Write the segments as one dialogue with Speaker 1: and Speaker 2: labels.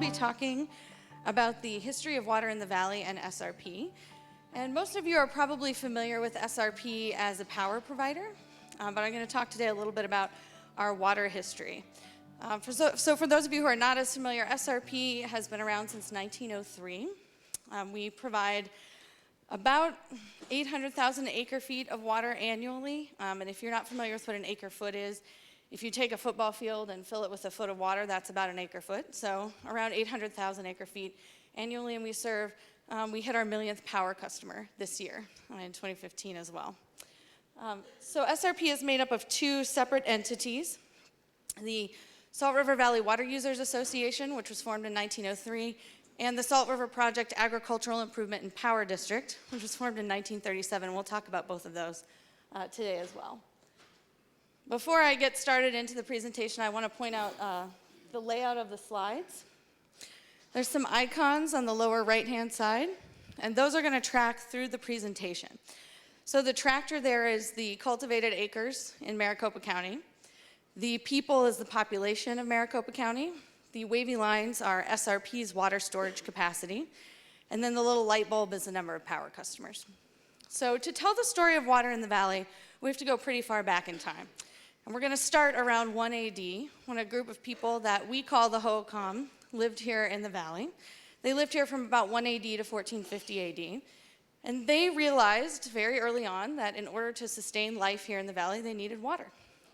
Speaker 1: be talking about the history of water in the valley and SRP. And most of you are probably familiar with SRP as a power provider, but I'm going to talk today a little bit about our water history. So for those of you who are not as familiar, SRP has been around since 1903. We provide about 800,000 acre-feet of water annually. And if you're not familiar with what an acre-foot is, if you take a football field and fill it with a foot of water, that's about an acre-foot. So around 800,000 acre-feet annually, and we hit our millionth power customer this year, in 2015 as well. So SRP is made up of two separate entities. The Salt River Valley Water Users Association, which was formed in 1903, and the Salt River Project Agricultural Improvement and Power District, which was formed in 1937. We'll talk about both of those today as well. Before I get started into the presentation, I want to point out the layout of the slides. There's some icons on the lower right-hand side, and those are going to track through the presentation. So the tractor there is the cultivated acres in Maricopa County. The people is the population of Maricopa County. The wavy lines are SRP's water storage capacity. And then the little light bulb is the number of power customers. So to tell the story of water in the valley, we have to go pretty far back in time. And we're going to start around 1 AD, when a group of people that we call the Hohokam lived here in the valley. They lived here from about 1 AD to 1450 AD. And they realized very early on that in order to sustain life here in the valley, they needed water.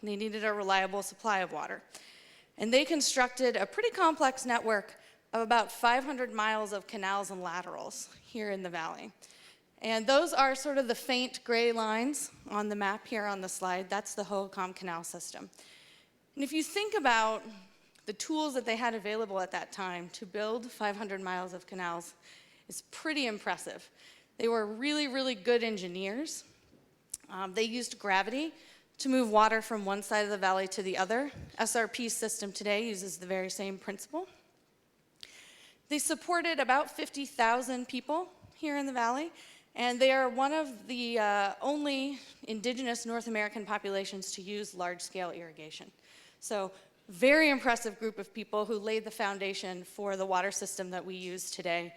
Speaker 1: They needed a reliable supply of water. And they constructed a pretty complex network of about 500 miles of canals and laterals here in the valley. And those are sort of the faint gray lines on the map here on the slide. That's the Hohokam Canal System. And if you think about the tools that they had available at that time to build 500 miles of canals, it's pretty impressive. They were really, really good engineers. They used gravity to move water from one side of the valley to the other. SRP's system today uses the very same principle. They supported about 50,000 people here in the valley, and they are one of the only indigenous North American populations to use large-scale irrigation. So very impressive group of people who laid the foundation for the water system that we use today.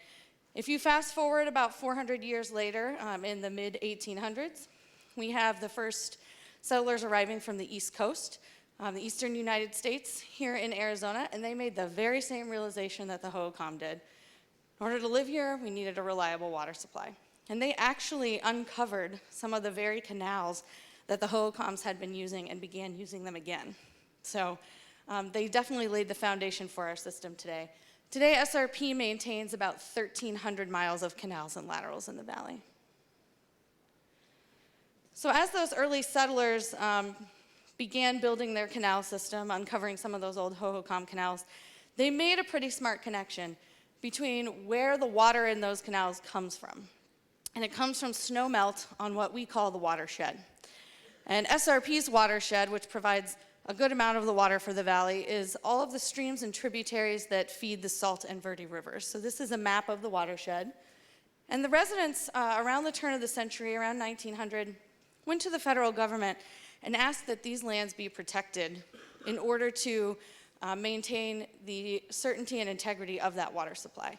Speaker 1: If you fast forward about 400 years later, in the mid-1800s, we have the first settlers arriving from the East Coast, the eastern United States, here in Arizona, and they made the very same realization that the Hohokam did. In order to live here, we needed a reliable water supply. And they actually uncovered some of the very canals that the Hohokams had been using and began using them again. So they definitely laid the foundation for our system today. Today, SRP maintains about 1,300 miles of canals and laterals in the valley. So as those early settlers began building their canal system, uncovering some of those old Hohokam canals, they made a pretty smart connection between where the water in those canals comes from. And it comes from snow melt on what we call the watershed. And SRP's watershed, which provides a good amount of the water for the valley, is all of the streams and tributaries that feed the Salt and Verde rivers. So this is a map of the watershed. And the residents around the turn of the century, around 1900, went to the federal government and asked that these lands be protected in order to maintain the certainty and integrity of that water supply.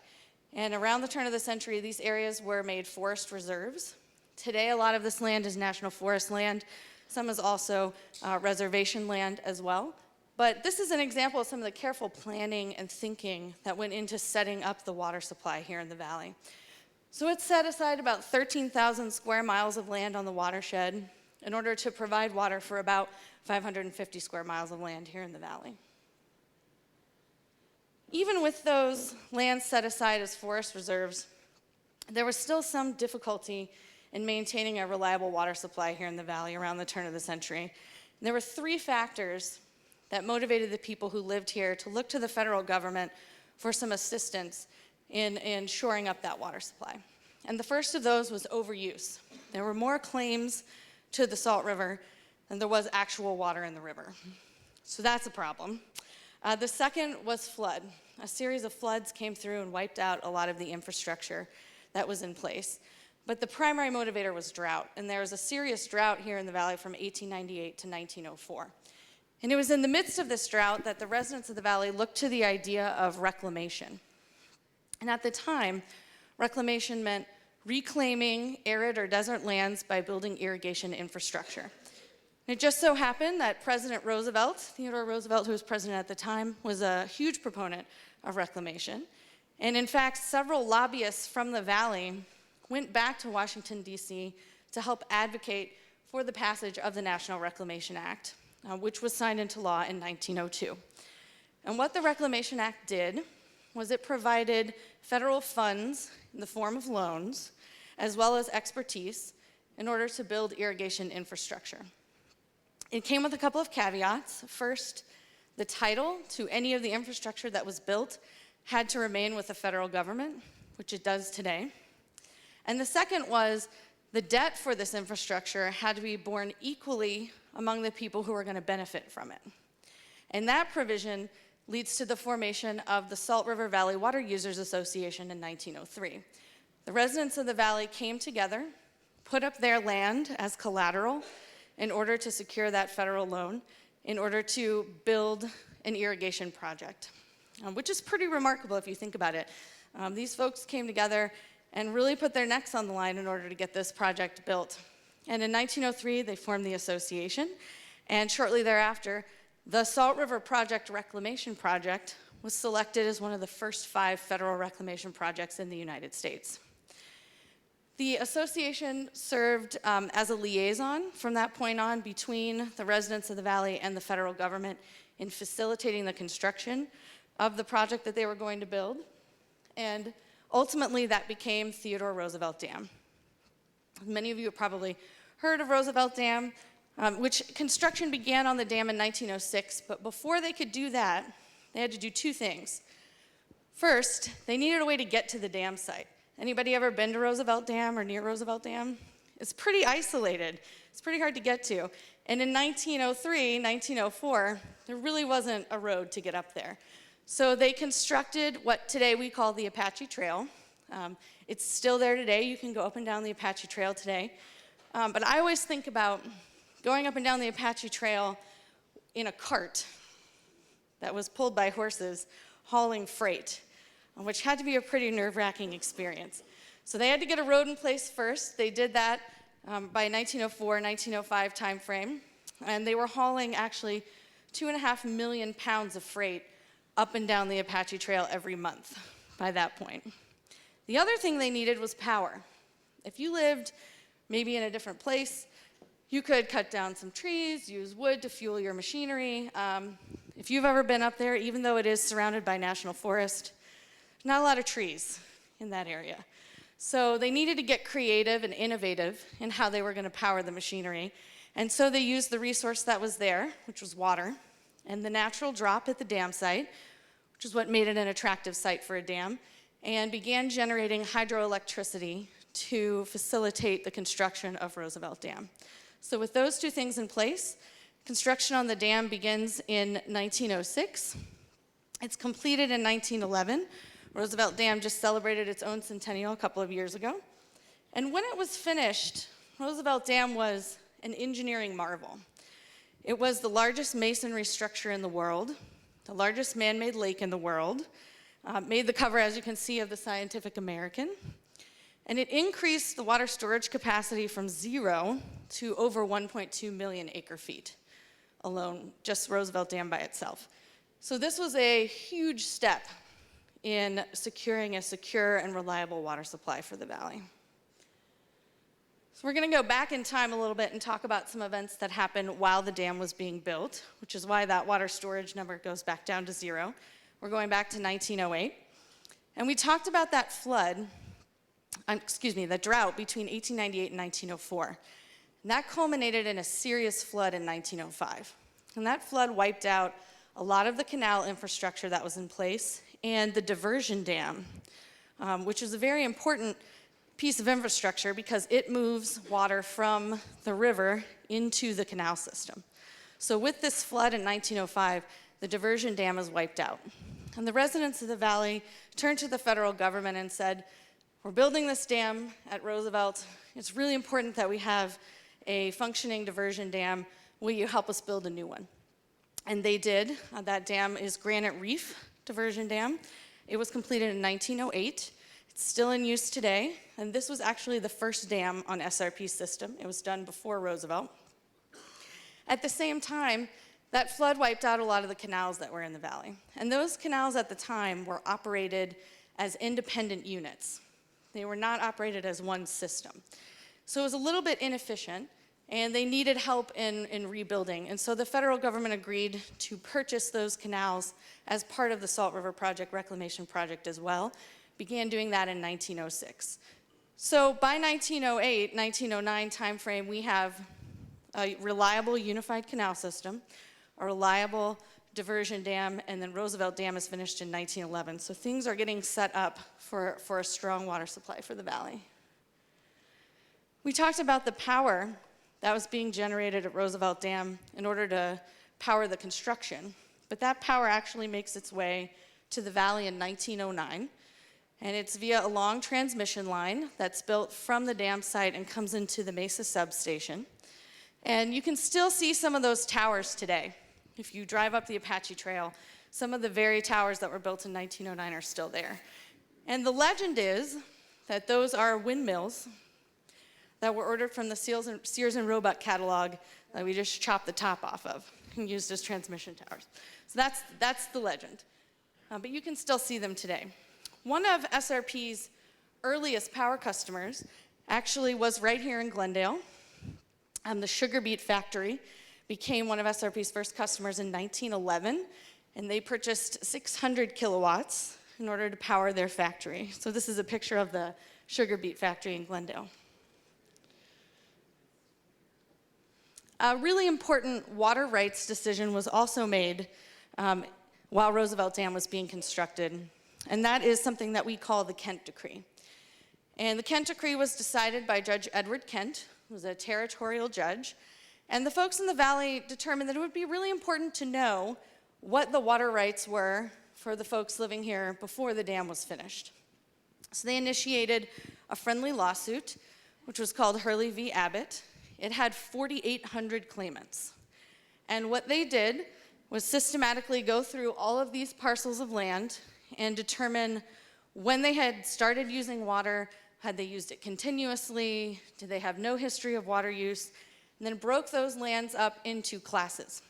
Speaker 1: And around the turn of the century, these areas were made forest reserves. Today, a lot of this land is national forest land. Some is also reservation land as well. But this is an example of some of the careful planning and thinking that went into setting up the water supply here in the valley. So it set aside about 13,000 square miles of land on the watershed in order to provide water for about 550 square miles of land here in the valley. Even with those lands set aside as forest reserves, there was still some difficulty in maintaining a reliable water supply here in the valley around the turn of the century. And there were three factors that motivated the people who lived here to look to the federal government for some assistance in shoring up that water supply. And the first of those was overuse. There were more claims to the Salt River than there was actual water in the river. So that's a problem. The second was flood. A series of floods came through and wiped out a lot of the infrastructure that was in place. But the primary motivator was drought, and there was a serious drought here in the valley from 1898 to 1904. And it was in the midst of this drought that the residents of the valley looked to the idea of reclamation. And at the time, reclamation meant reclaiming arid or desert lands by building irrigation infrastructure. And it just so happened that President Roosevelt, Theodore Roosevelt, who was president at the time, was a huge proponent of reclamation. And in fact, several lobbyists from the valley went back to Washington, D.C. to help advocate for the passage of the National Reclamation Act, which was signed into law in 1902. And what the Reclamation Act did was it provided federal funds in the form of loans, as well as expertise, in order to build irrigation infrastructure. It came with a couple of caveats. First, the title to any of the infrastructure that was built had to remain with the federal government, which it does today. And the second was the debt for this infrastructure had to be borne equally among the people who were going to benefit from it. And that provision leads to the formation of the Salt River Valley Water Users Association in 1903. The residents of the valley came together, put up their land as collateral in order to secure that federal loan, in order to build an irrigation project, which is pretty remarkable if you think about it. These folks came together and really put their necks on the line in order to get this project built. And in 1903, they formed the association, and shortly thereafter, the Salt River Project Reclamation Project was selected as one of the first 5 federal reclamation projects in the United States. The association served as a liaison from that point on between the residents of the valley and the federal government in facilitating the construction of the project that they were going to build. And ultimately, that became Theodore Roosevelt Dam. Many of you have probably heard of Roosevelt Dam, which construction began on the dam in 1906, but before they could do that, they had to do 2 things. First, they needed a way to get to the dam site. Anybody ever been to Roosevelt Dam or near Roosevelt Dam? It's pretty isolated. It's pretty hard to get to. And in 1903, 1904, there really wasn't a road to get up there. So they constructed what today we call the Apache Trail. It's still there today. You can go up and down the Apache Trail today. But I always think about going up and down the Apache Trail in a cart that was pulled by horses hauling freight, which had to be a pretty nerve-wracking experience. So they had to get a road in place first. They did that by 1904, 1905 timeframe, and they were hauling actually 2.5 million pounds of freight up and down the Apache Trail every month by that point. The other thing they needed was power. If you lived maybe in a different place, you could cut down some trees, use wood to fuel your machinery. If you've ever been up there, even though it is surrounded by national forest, not a lot of trees in that area. So they needed to get creative and innovative in how they were going to power the machinery. And so they used the resource that was there, which was water, and the natural drop at the dam site, which is what made it an attractive site for a dam, and began generating hydroelectricity to facilitate the construction of Roosevelt Dam. So with those 2 things in place, construction on the dam begins in 1906. It's completed in 1911. Roosevelt Dam just celebrated its own centennial a couple of years ago. And when it was finished, Roosevelt Dam was an engineering marvel. It was the largest masonry structure in the world, the largest man-made lake in the world, made the cover, as you can see, of the Scientific American. And it increased the water storage capacity from 0 to over 1.2 million acre-feet alone, just Roosevelt Dam by itself. So this was a huge step in securing a secure and reliable water supply for the valley. So we're going to go back in time a little bit and talk about some events that happened while the dam was being built, which is why that water storage number goes back down to 0. We're going back to 1908. And we talked about that flood, the drought between 1898 and 1904. And that culminated in a serious flood in 1905. And that flood wiped out a lot of the canal infrastructure that was in place and the diversion dam, which is a very important piece of infrastructure because it moves water from the river into the canal system. So with this flood in 1905, the diversion dam is wiped out. And the residents of the valley turned to the federal government and said, we're building this dam at Roosevelt. It's really important that we have a functioning diversion dam. Will you help us build a new one? And they did. That dam is Granite Reef Diversion Dam. It was completed in 1908. It's still in use today, and this was actually the first dam on SRP's system. It was done before Roosevelt. At the same time, that flood wiped out a lot of the canals that were in the valley. And those canals at the time were operated as independent units. They were not operated as one system. So it was a little bit inefficient, and they needed help in rebuilding. And so the federal government agreed to purchase those canals as part of the Salt River Project Reclamation Project as well, began doing that in 1906. So by 1908, 1909 timeframe, we have a reliable unified canal system, a reliable diversion dam, and then Roosevelt Dam is finished in 1911. So things are getting set up for a strong water supply for the valley. We talked about the power that was being generated at Roosevelt Dam in order to power the construction, but that power actually makes its way to the valley in 1909, and it's via a long transmission line that's built from the dam site and comes into the Mesa substation. And you can still see some of those towers today. If you drive up the Apache Trail, some of the very towers that were built in 1909 are still there. And the legend is that those are windmills that were ordered from the Sears and Roebuck catalog that we just chopped the top off of and used as transmission towers. So that's the legend. But you can still see them today. One of SRP's earliest power customers actually was right here in Glendale. The sugar beet factory became one of SRP's first customers in 1911, and they purchased 600 kilowatts in order to power their factory. So this is a picture of the sugar beet factory in Glendale. A really important water rights decision was also made while Roosevelt Dam was being constructed, and that is something that we call the Kent Decree. And the Kent Decree was decided by Judge Edward Kent, who was a territorial judge, and the folks in the valley determined that it would be really important to know what the water rights were for the folks living here before the dam was finished. So they initiated a friendly lawsuit, which was called Hurley v. Abbott. It had 4,800 claimants. And what they did was systematically go through all of these parcels of land and determine when they had started using water, had they used it continuously, did they have no history of water use, and then broke those lands up into classes.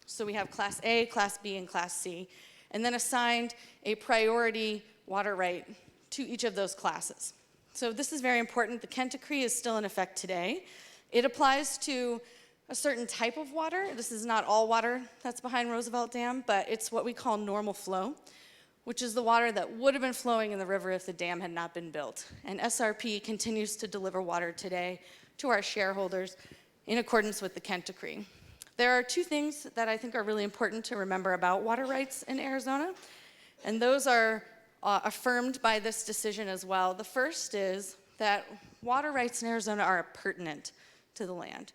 Speaker 1: So we have Class A, Class B, and Class C, and then assigned a priority water right to each of those classes. So this is very important. The Kent Decree is still in effect today. It applies to a certain type of water. This is not all water that's behind Roosevelt Dam, but it's what we call normal flow, which is the water that would have been flowing in the river if the dam had not been built. And SRP continues to deliver water today to our shareholders in accordance with the Kent Decree. There are two things that I think are really important to remember about water rights in Arizona, and those are affirmed by this decision as well. The first is that water rights in Arizona are pertinent to the land,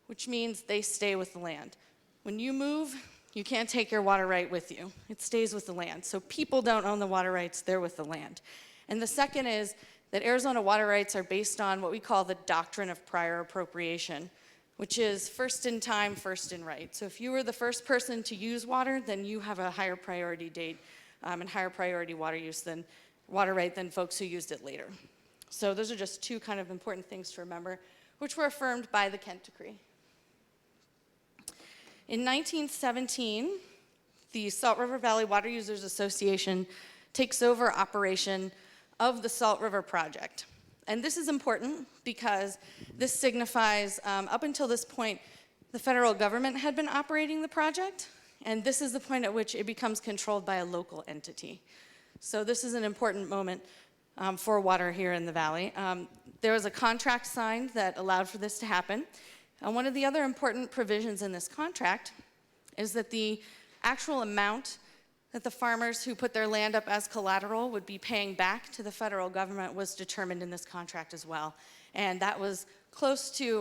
Speaker 1: which means they stay with the land. When you move, you can't take your water right with you. It stays with the land. So people don't own the water rights, they're with the land. And the second is that Arizona water rights are based on what we call the doctrine of prior appropriation, which is first in time, first in right. So if you were the first person to use water, then you have a higher priority date and higher priority water right than folks who used it later. So those are just two kind of important things to remember, which were affirmed by the Kent Decree. In 1917, the Salt River Valley Water Users Association takes over operation of the Salt River Project. And this is important because this signifies, up until this point, the federal government had been operating the project, and this is the point at which it becomes controlled by a local entity. So this is an important moment for water here in the valley. There was a contract signed that allowed for this to happen. And one of the other important provisions in this contract is that the actual amount that the farmers who put their land up as collateral would be paying back to the federal government was determined in this contract as well. And that was close to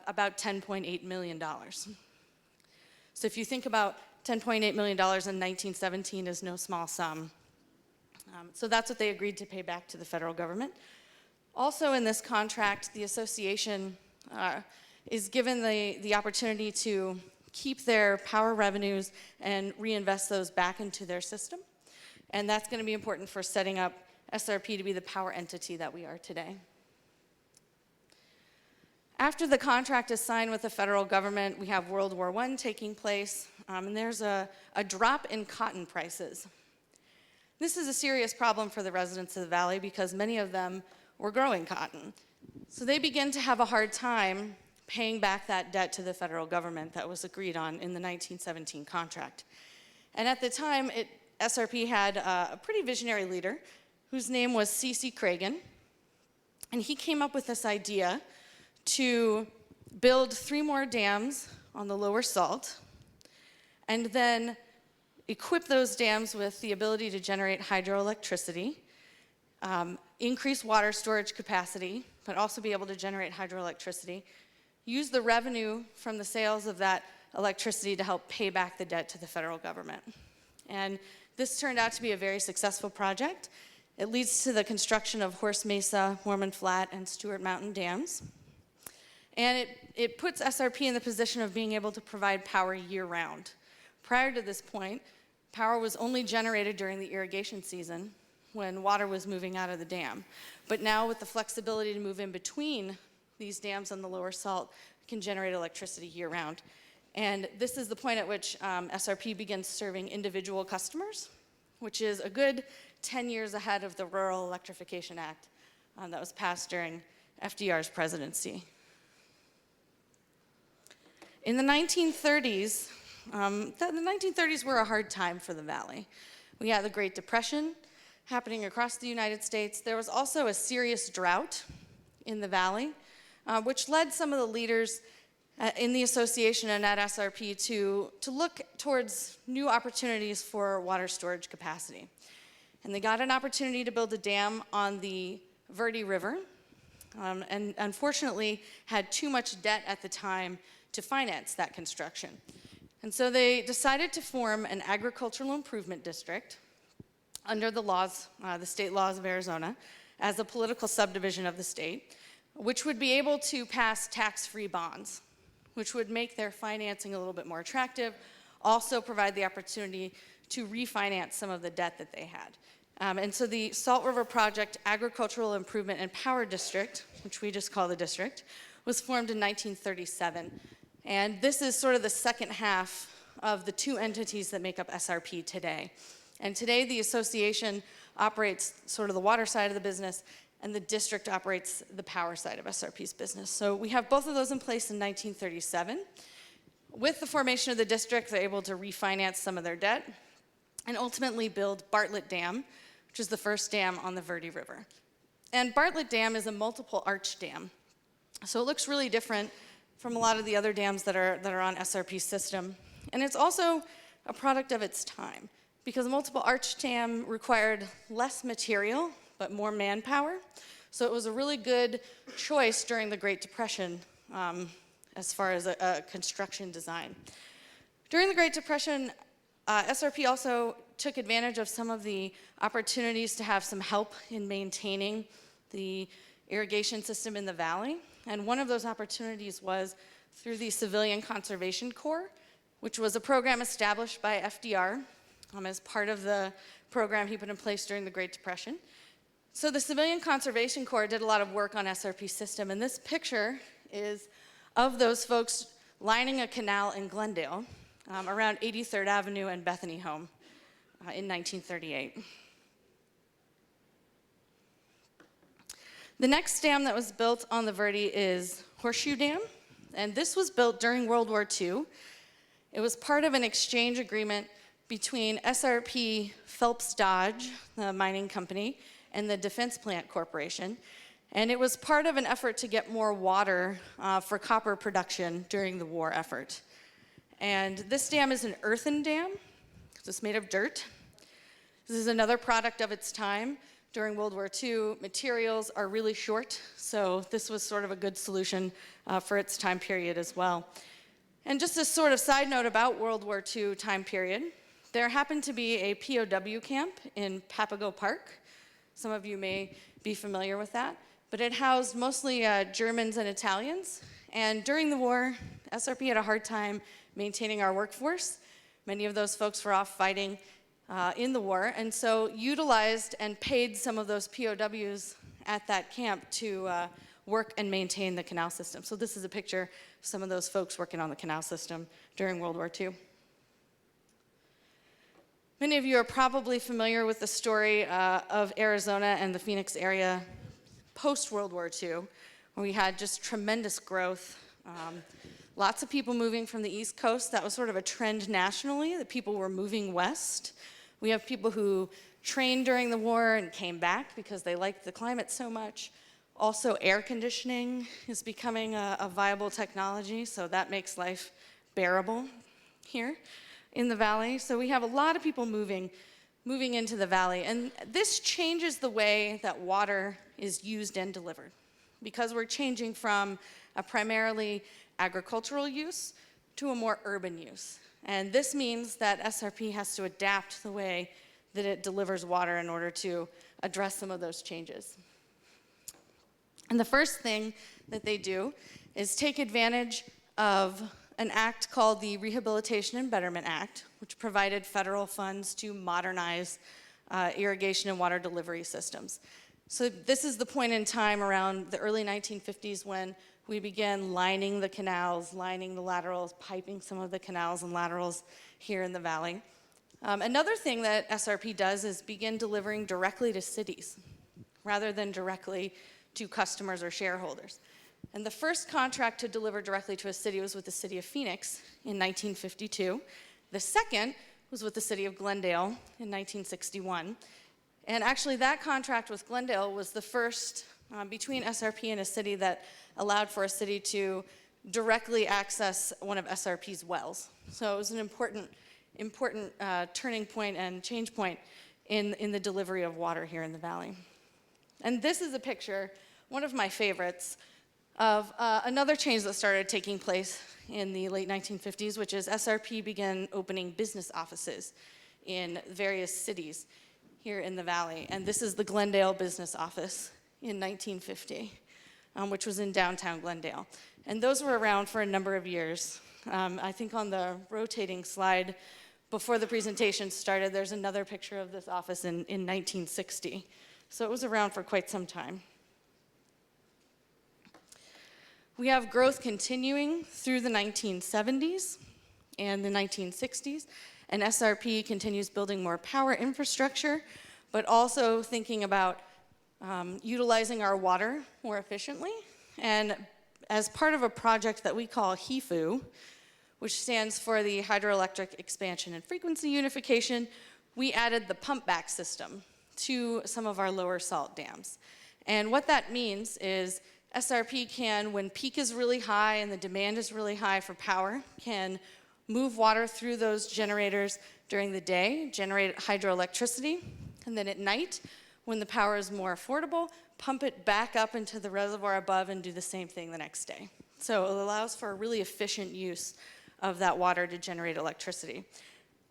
Speaker 1: about $10.8 million. So if you think about $10.8 million in 1917 is no small sum. So that's what they agreed to pay back to the federal government. Also in this contract, the association is given the opportunity to keep their power revenues and reinvest those back into their system. And that's going to be important for setting up SRP to be the power entity that we are today. After the contract is signed with the federal government, we have World War I taking place, and there's a drop in cotton prices. This is a serious problem for the residents of the valley because many of them were growing cotton. So they begin to have a hard time paying back that debt to the federal government that was agreed on in the 1917 contract. And at the time, SRP had a pretty visionary leader whose name was C.C. Cragen, and he came up with this idea to build 3 more dams on the lower salt and then equip those dams with the ability to generate hydroelectricity, increase water storage capacity, but also be able to generate hydroelectricity, use the revenue from the sales of that electricity to help pay back the debt to the federal government. And this turned out to be a very successful project. It leads to the construction of Horse Mesa, Mormon Flat, and Stewart Mountain dams. And it puts SRP in the position of being able to provide power year-round. Prior to this point, power was only generated during the irrigation season when water was moving out of the dam. But now with the flexibility to move in between these dams on the lower salt, we can generate electricity year-round. And this is the point at which SRP begins serving individual customers, which is a good 10 years ahead of the Rural Electrification Act that was passed during FDR's presidency. In the 1930s, the 1930s were a hard time for the valley. We had the Great Depression happening across the United States. There was also a serious drought in the valley, which led some of the leaders in the association and at SRP to look towards new opportunities for water storage capacity. And they got an opportunity to build a dam on the Verde River, and unfortunately had too much debt at the time to finance that construction. And so they decided to form an agricultural improvement district under the laws, the state laws of Arizona, as a political subdivision of the state, which would be able to pass tax-free bonds, which would make their financing a little bit more attractive, also provide the opportunity to refinance some of the debt that they had. And so the Salt River Project Agricultural Improvement and Power District, which we just call the district, was formed in 1937. And this is sort of the second half of the 2 entities that make up SRP today. And today the association operates sort of the water side of the business, and the district operates the power side of SRP's business. So we have both of those in place in 1937. With the formation of the district, they're able to refinance some of their debt and ultimately build Bartlett Dam, which is the first dam on the Verde River. And Bartlett Dam is a multiple arch dam. So it looks really different from a lot of the other dams that are on SRP's system. And it's also a product of its time, because a multiple arch dam required less material, but more manpower. So it was a really good choice during the Great Depression as far as a construction design. During the Great Depression, SRP also took advantage of some of the opportunities to have some help in maintaining the irrigation system in the valley. And one of those opportunities was through the Civilian Conservation Corps, which was a program established by FDR as part of the program he put in place during the Great Depression. So the Civilian Conservation Corps did a lot of work on SRP's system, and this picture is of those folks lining a canal in Glendale around 83rd Avenue and Bethany Home in 1938. The next dam that was built on the Verde is Horseshoe Dam, and this was built during World War II. It was part of an exchange agreement between SRP Phelps Dodge, the mining company, and the Defense Plant Corporation, and it was part of an effort to get more water for copper production during the war effort. And this dam is an earthen dam, because it's made of dirt. This is another product of its time. During World War II, materials are really short, so this was sort of a good solution for its time period as well. And just a sort of side note about World War II time period, there happened to be a POW camp in Papago Park. Some of you may be familiar with that, but it housed mostly Germans and Italians. And during the war, SRP had a hard time maintaining our workforce. Many of those folks were off fighting in the war, and so utilized and paid some of those POWs at that camp to work and maintain the canal system. So this is a picture of some of those folks working on the canal system during World War II. Many of you are probably familiar with the story of Arizona and the Phoenix area post-World War II, where we had just tremendous growth. Lots of people moving from the East Coast. That was sort of a trend nationally, that people were moving west. We have people who trained during the war and came back because they liked the climate so much. Also, air conditioning is becoming a viable technology, so that makes life bearable here in the valley. So we have a lot of people moving into the valley, and this changes the way that water is used and delivered, because we're changing from a primarily agricultural use to a more urban use. And this means that SRP has to adapt the way that it delivers water in order to address some of those changes. And the first thing that they do is take advantage of an act called the Rehabilitation and Betterment Act, which provided federal funds to modernize irrigation and water delivery systems. So this is the point in time around the early 1950s when we began lining the canals, lining the laterals, piping some of the canals and laterals here in the valley. Another thing that SRP does is begin delivering directly to cities rather than directly to customers or shareholders. And the first contract to deliver directly to a city was with the city of Phoenix in 1952. The second was with the city of Glendale in 1961. And actually that contract with Glendale was the first between SRP and a city that allowed for a city to directly access one of SRP's wells. So it was an important turning point and change point in the delivery of water here in the valley. And this is a picture, one of my favorites, of another change that started taking place in the late 1950s, which is SRP began opening business offices in various cities here in the valley. And this is the Glendale business office in 1950, which was in downtown Glendale. And those were around for a number of years. I think on the rotating slide before the presentation started, there's another picture of this office in 1960. So it was around for quite some time. We have growth continuing through the 1970s and the 1960s, and SRP continues building more power infrastructure, but also thinking about utilizing our water more efficiently. And as part of a project that we call HEFU, which stands for the Hydroelectric Expansion and Frequency Unification, we added the pump back system to some of our lower salt dams. And what that means is SRP can, when peak is really high and the demand is really high for power, can move water through those generators during the day, generate hydroelectricity, and then at night, when the power is more affordable, pump it back up into the reservoir above and do the same thing the next day. So it allows for a really efficient use of that water to generate electricity.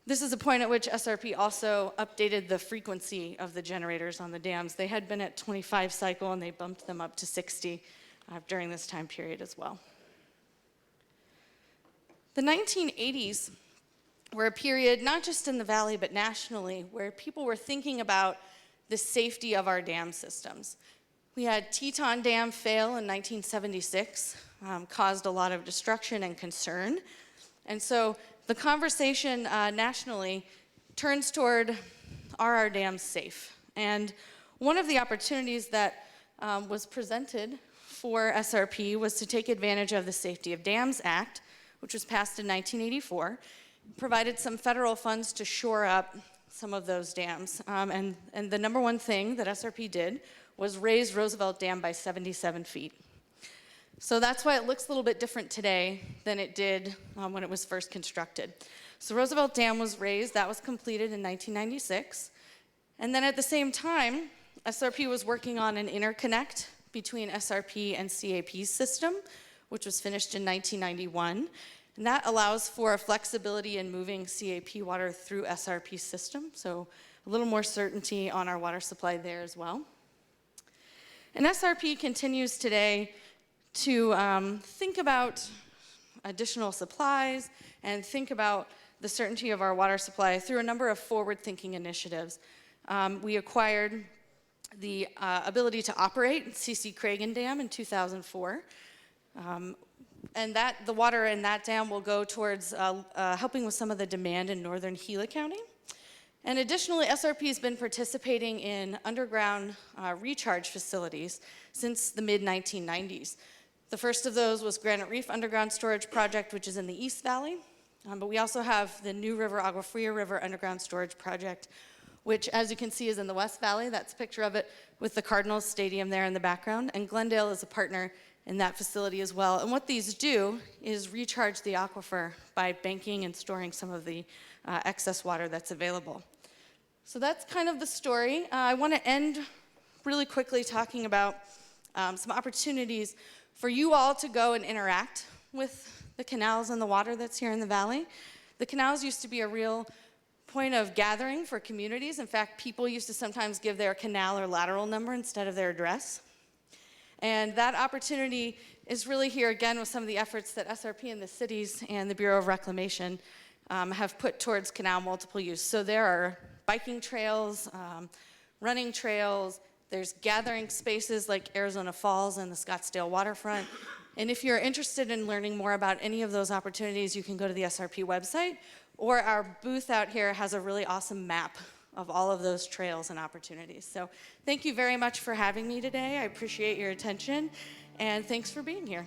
Speaker 1: This is a point at which SRP also updated the frequency of the generators on the dams. They had been at 25 cycle and they bumped them up to 60 during this time period as well. The 1980s were a period, not just in the valley but nationally, where people were thinking about the safety of our dam systems. We had Teton Dam fail in 1976, caused a lot of destruction and concern. And so the conversation nationally turns toward, are our dams safe? And one of the opportunities that was presented for SRP was to take advantage of the Safety of Dams Act, which was passed in 1984, provided some federal funds to shore up some of those dams. And the number one thing that SRP did was raise Roosevelt Dam by 77 feet. So that's why it looks a little bit different today than it did when it was first constructed. So Roosevelt Dam was raised, that was completed in 1996. And then at the same time, SRP was working on an interconnect between SRP and CAP's system, which was finished in 1991. And that allows for a flexibility in moving CAP water through SRP's system, so a little more certainty on our water supply there as well. And SRP continues today to think about additional supplies and think about the certainty of our water supply through a number of forward-thinking initiatives. We acquired the ability to operate C.C. Craigan Dam in 2004. And the water in that dam will go towards helping with some of the demand in northern Gila County. And additionally, SRP has been participating in underground recharge facilities since the mid-1990s. The first of those was Granite Reef Underground Storage Project, which is in the East Valley. But we also have the New River Agua Fria River Underground Storage Project, which, as you can see, is in the West Valley. That's a picture of it with the Cardinals Stadium there in the background. And Glendale is a partner in that facility as well. And what these do is recharge the aquifer by banking and storing some of the excess water that's available. So that's kind of the story. I want to end really quickly talking about some opportunities for you all to go and interact with the canals and the water that's here in the valley. The canals used to be a real point of gathering for communities. In fact, people used to sometimes give their canal or lateral number instead of their address. And that opportunity is really here again with some of the efforts that SRP and the cities and the Bureau of Reclamation have put towards canal multiple use. So there are biking trails, running trails, there's gathering spaces like Arizona Falls and the Scottsdale waterfront. And if you're interested in learning more about any of those opportunities, you can go to the SRP website, or our booth out here has a really awesome map of all of those trails and opportunities. So thank you very much for having me today. I appreciate your attention, and thanks for being here.